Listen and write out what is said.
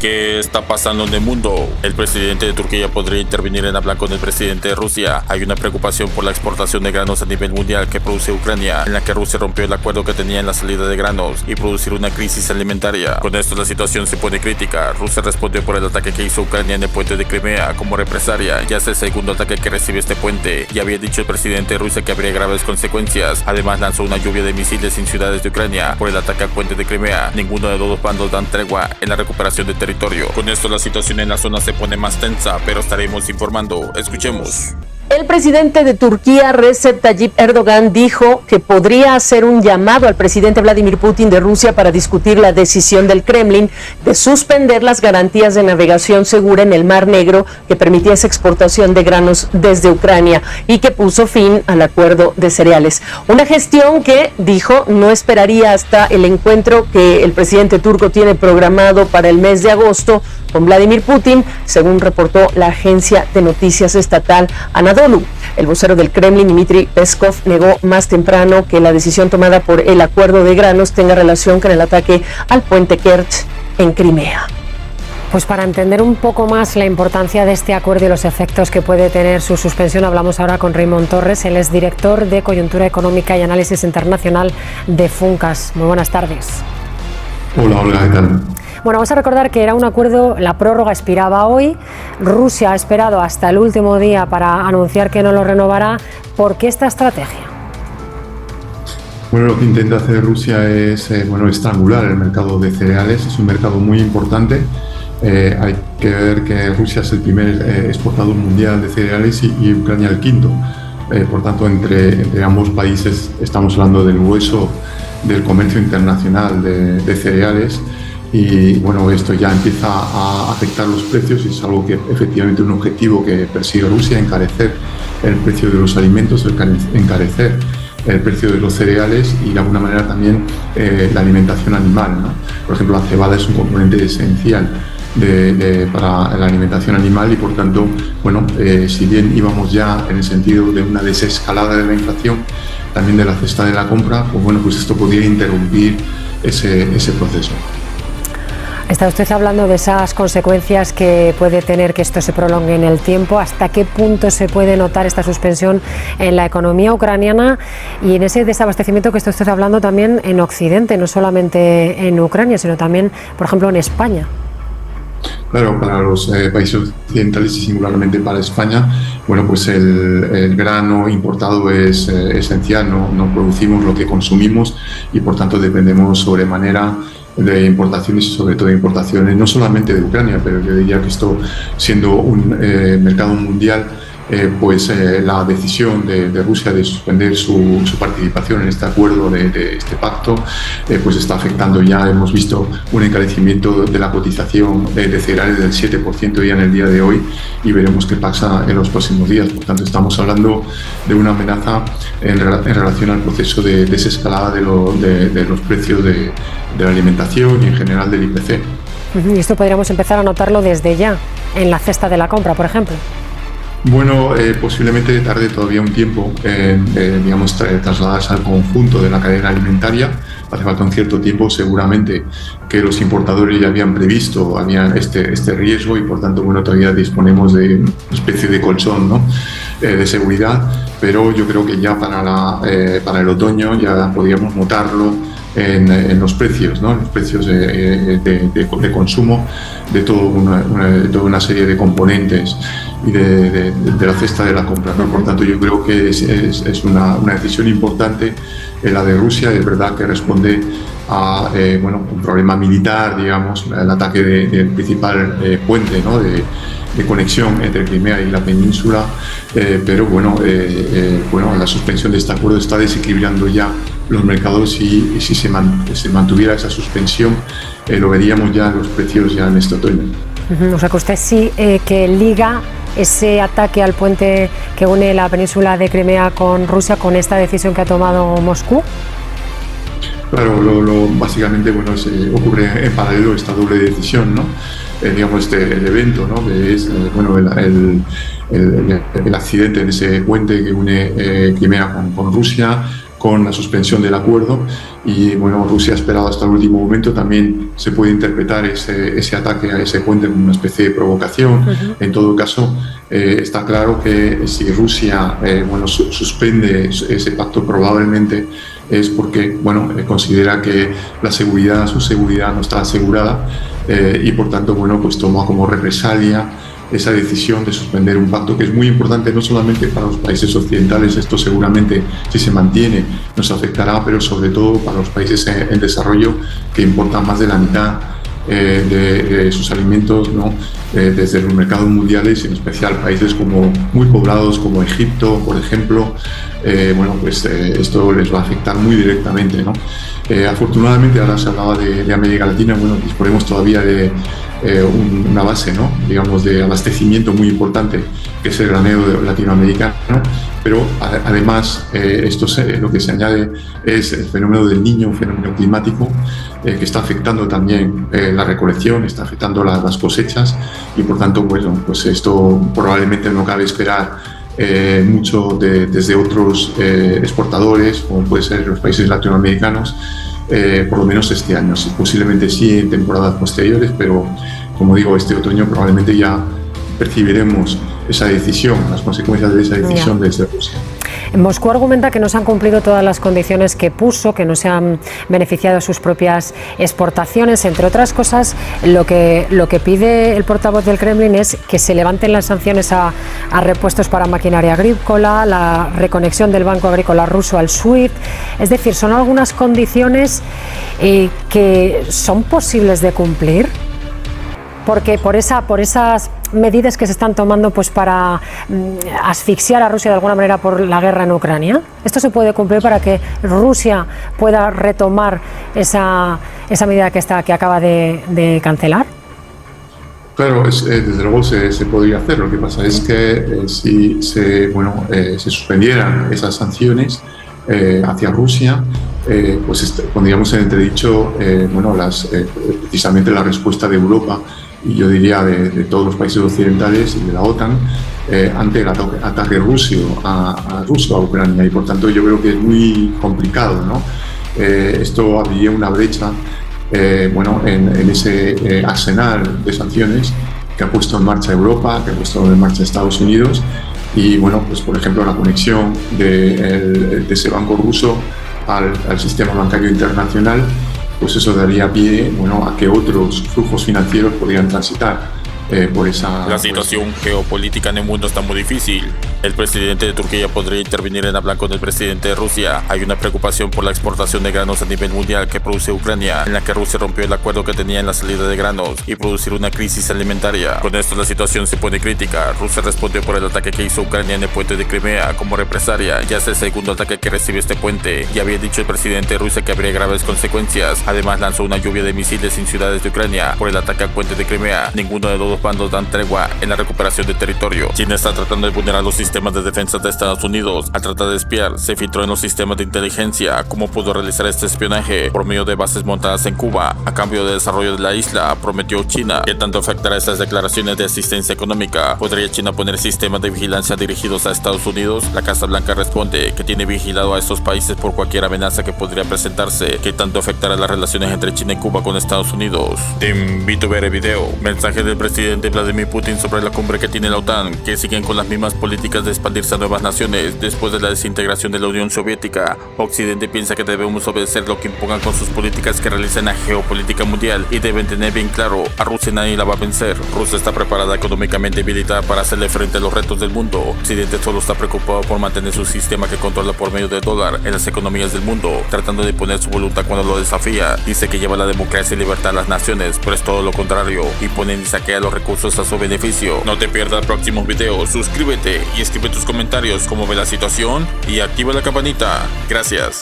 ¿Qué está pasando en el mundo? El presidente de Turquía podría intervenir en hablar con el presidente de Rusia. Hay una preocupación por la exportación de granos a nivel mundial que produce Ucrania, en la que Rusia rompió el acuerdo que tenía en la salida de granos y producir una crisis alimentaria. Con esto la situación se pone crítica. Rusia respondió por el ataque que hizo Ucrania en el puente de Crimea como represalia. Ya es el segundo ataque que recibe este puente. Ya había dicho el presidente de Rusia que habría graves consecuencias. Además lanzó una lluvia de misiles en ciudades de Ucrania por el ataque al puente de Crimea. Ninguno de los dos bandos dan tregua en la recuperación de territorio. Con esto la situación en la zona se pone más tensa, pero estaremos informando. Escuchemos. El presidente de Turquía, Recep Tayyip Erdogan, dijo que podría hacer un llamado al presidente Vladimir Putin de Rusia para discutir la decisión del Kremlin de suspender las garantías de navegación segura en el Mar Negro que permitía esa exportación de granos desde Ucrania y que puso fin al acuerdo de cereales. Una gestión que, dijo, no esperaría hasta el encuentro que el presidente turco tiene programado para el mes de agosto con Vladimir Putin, según reportó la agencia de noticias estatal Anadolu. El vocero del Kremlin, Dmitry Peskov, negó más temprano que la decisión tomada por el acuerdo de granos tenga relación con el ataque al puente Kerch en Crimea. Pues para entender un poco más la importancia de este acuerdo y los efectos que puede tener su suspensión, hablamos ahora con Raymond Torres. Él es director de Coyuntura Económica y Análisis Internacional de Funcas. Muy buenas tardes. Hola, ¿qué tal? Bueno, vamos a recordar que era un acuerdo, la prórroga expiraba hoy, Rusia ha esperado hasta el último día para anunciar que no lo renovará. ¿Por qué esta estrategia? Bueno, lo que intenta hacer Rusia es estrangular el mercado de cereales. Es un mercado muy importante. Hay que ver que Rusia es el primer exportador mundial de cereales y Ucrania el quinto. Por tanto, entre ambos países estamos hablando del grueso del comercio internacional de cereales. Y bueno, esto ya empieza a afectar los precios y es algo que efectivamente un objetivo que persigue Rusia, encarecer el precio de los alimentos, encarecer el precio de los cereales y de alguna manera también la alimentación animal, ¿no? Por ejemplo, la cebada es un componente esencial para la alimentación animal y por tanto, si bien íbamos ya en el sentido de una desescalada de la inflación, también de la cesta de la compra, pues esto podría interrumpir ese proceso. Está usted hablando de esas consecuencias que puede tener que esto se prolongue en el tiempo. ¿Hasta qué punto se puede notar esta suspensión en la economía ucraniana y en ese desabastecimiento que está usted hablando también en Occidente, no solamente en Ucrania, sino también, por ejemplo, en España? Claro, para los países occidentales y singularmente para España, pues el grano importado es esencial, no producimos lo que consumimos y por tanto dependemos sobremanera de importaciones y sobre todo de importaciones no solamente de Ucrania, pero yo diría que esto siendo un mercado mundial, la decisión de Rusia de suspender su participación en este acuerdo, de este pacto, está afectando ya. Hemos visto un encarecimiento de la cotización de cereales del 7% ya en el día de hoy y veremos qué pasa en los próximos días. Por tanto, estamos hablando de una amenaza en relación al proceso de desescalada de los precios de la alimentación y en general del IPC. Y esto podríamos empezar a notarlo desde ya, en la cesta de la compra, por ejemplo. Posiblemente tarde todavía un tiempo en trasladarse al conjunto de la cadena alimentaria. Hace falta un cierto tiempo, seguramente que los importadores ya habían previsto este riesgo y por tanto todavía disponemos de una especie de colchón, ¿no? De seguridad, pero yo creo que ya para el otoño ya podríamos notarlo en los precios, ¿no? En los precios de consumo de toda una serie de componentes y de la cesta de la compra, ¿no? Por tanto, yo creo que es una decisión importante la de Rusia. Es verdad que responde a un problema militar, digamos, el ataque del principal puente, ¿no? de conexión entre Crimea y la península, pero la suspensión de este acuerdo está desequilibrando ya los mercados y si se mantuviera esa suspensión lo veríamos ya en los precios ya en este otoño. O sea que usted sí que liga ese ataque al puente que une la península de Crimea con Rusia con esta decisión que ha tomado Moscú. Claro, básicamente ocurre en paralelo esta doble decisión, ¿no? El evento, ¿no? Que es el accidente en ese puente que une Crimea con Rusia, con la suspensión del acuerdo y bueno, Rusia ha esperado hasta el último momento. También se puede interpretar ese ataque a ese puente como una especie de provocación. En todo caso, está claro que si Rusia suspende ese pacto, probablemente es porque considera que su seguridad no está asegurada y por tanto pues toma como represalia esa decisión de suspender un pacto que es muy importante no solamente para los países occidentales. Esto seguramente, si se mantiene, nos afectará, pero sobre todo para los países en desarrollo, que importan más de la mitad de sus alimentos, ¿no? Desde los mercados mundiales, y en especial países muy poblados como Egipto, por ejemplo. Esto les va a afectar muy directamente, ¿no? Afortunadamente, ahora se hablaba de América Latina. Disponemos todavía de una base, ¿no?, digamos, de abastecimiento muy importante, que es el granero latinoamericano, pero además lo que se añade es el fenómeno del Niño, un fenómeno climático que está afectando también la recolección, está afectando las cosechas, y por tanto esto probablemente no cabe esperar mucho desde otros exportadores, como puede ser los países latinoamericanos, por lo menos este año. Posiblemente sí en temporadas posteriores, pero como digo, este otoño probablemente ya percibiremos esa decisión, las consecuencias de esa decisión desde Rusia. Moscú argumenta que no se han cumplido todas las condiciones que puso, que no se han beneficiado sus propias exportaciones. Entre otras cosas, lo que pide el portavoz del Kremlin es que se levanten las sanciones a repuestos para maquinaria agrícola, la reconexión del Banco Agrícola Ruso al SWIFT. Es decir, son algunas condiciones que son posibles de cumplir, porque por esas medidas que se están tomando para asfixiar a Rusia de alguna manera por la guerra en Ucrania. ¿Esto se puede cumplir para que Rusia pueda retomar esa medida que acaba de cancelar? Claro, desde luego se podría hacer. Lo que pasa es que si se suspendieran esas sanciones hacia Rusia, pondríamos en entredicho precisamente la respuesta de Europa, y yo diría de todos los países occidentales y de la OTAN, ante el ataque ruso a Ucrania, y por tanto yo creo que es muy complicado, ¿no? Esto abriría una brecha en ese arsenal de sanciones que ha puesto en marcha Europa, que ha puesto en marcha Estados Unidos, y por ejemplo la conexión de ese banco ruso al sistema bancario internacional, pues eso daría pie a que otros flujos financieros podrían transitar por esa... La situación geopolítica en el mundo está muy difícil. El presidente de Turquía podría intervenir en hablar con el presidente de Rusia. Hay una preocupación por la exportación de granos a nivel mundial que produce Ucrania, en la que Rusia rompió el acuerdo que tenía en la salida de granos y producir una crisis alimentaria. Con esto la situación se pone crítica. Rusia respondió por el ataque que hizo Ucrania en el puente de Crimea como represalia. Ya es el segundo ataque que recibe este puente. Ya había dicho el presidente de Rusia que habría graves consecuencias. Además lanzó una lluvia de misiles en ciudades de Ucrania por el ataque al puente de Crimea. Ninguno de los dos bandos dan tregua en la recuperación de territorio. China está tratando de vulnerar los sistemas de defensa de Estados Unidos. Al tratar de espiar, se filtró en los sistemas de inteligencia cómo pudo realizar este espionaje por medio de bases montadas en Cuba. A cambio de desarrollo de la isla, prometió China. ¿Qué tanto afectará estas declaraciones de asistencia económica? ¿Podría China poner sistemas de vigilancia dirigidos a Estados Unidos? La Casa Blanca responde que tiene vigilado a estos países por cualquier amenaza que podría presentarse. ¿Qué tanto afectará las relaciones entre China y Cuba con Estados Unidos? Te invito a ver el video. Mensaje del presidente Vladimir Putin sobre la cumbre que tiene la OTAN, que siguen con las mismas políticas de expandirse a nuevas naciones después de la desintegración de la Unión Soviética. Occidente piensa que debemos obedecer lo que impongan con sus políticas que realicen la geopolítica mundial, y deben tener bien claro, a Rusia nadie la va a vencer. Rusia está preparada económicamente y militar para hacerle frente a los retos del mundo. Occidente solo está preocupado por mantener su sistema que controla por medio del dólar en las economías del mundo, tratando de imponer su voluntad cuando lo desafía. Dice que lleva la democracia y libertad a las naciones, pero es todo lo contrario, imponen y saquea los recursos a su beneficio. No te pierdas próximos videos, suscríbete y escribe tus comentarios cómo ve la situación y activa la campanita. Gracias.